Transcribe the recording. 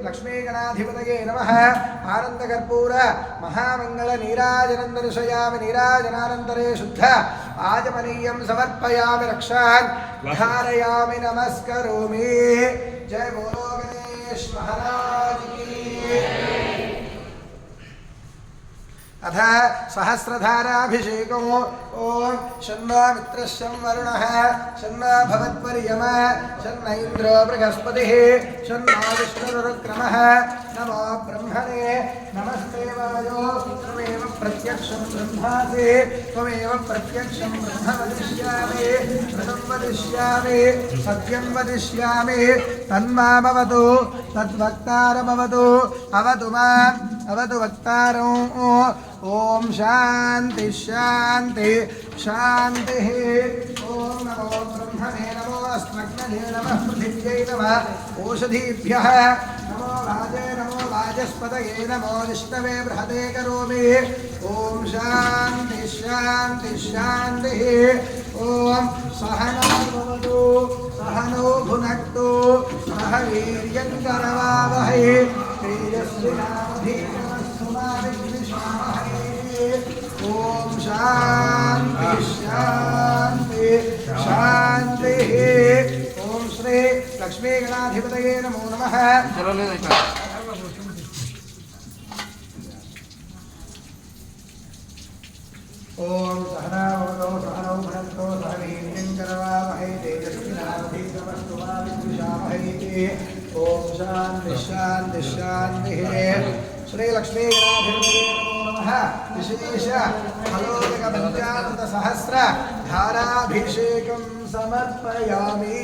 लक्ष्मीगणाधिपतये नमः आनन्दकर्पूर महामङ्गलनीराजनं दर्शयामि नीराजनानन्तरे शुद्ध आचमनीयं समर्पयामि रक्षान् धारयामि नमस्करोमि जय बोलो गणेश महाराज की अथ सहस्रधाराभिषेको ओम शन्नो मित्रस्यं वरुणः शन्नो भवत्वर्यमा शन्न इन्द्रो बृहस्पतिः शन्नो विष्णुरुक्रमः नमो ब्रह्मणे नमस्ते वायो त्वमेव प्रत्यक्षं ब्रह्मासि त्वमेव प्रत्यक्षं ब्रह्म वदिष्यामि व्रतं वदिष्यामि सत्यं वदिष्यामि तन्मामवतु तद्वक्तारमवतु अवतु माम् अवतु वक्तारं ओम शांति शांति शांति ओम नमो ब्रह्मणे नमो अस्मग्नये नमः पृथिव्यै नमः ओषधीभ्यः नमो वाचस्पतये नमो विष्णवे बृहते करोमि ओम शांति शांति शांति ओम सहनौ भवतु सहनौ भुनक्तु सह वीर्यं करवावहै तेजस्विनावधीतमस्तु मा विद्विषावहै ओम शांति शांति शांति ओम श्री लक्ष्मी गणाधिपतये नमो नमः ओम सहनावतो सहनौ भुनक्तो सह वीर्यं करवावहै तेजस्विनावधीतमस्तु मा विद्विषावहै ओम शांति शांति शांति श्री लक्ष्मी गणाधिपतये नमो नमः विशेष फलोदक पंचामृत सहस्र धाराभिषेकं समर्पयामि।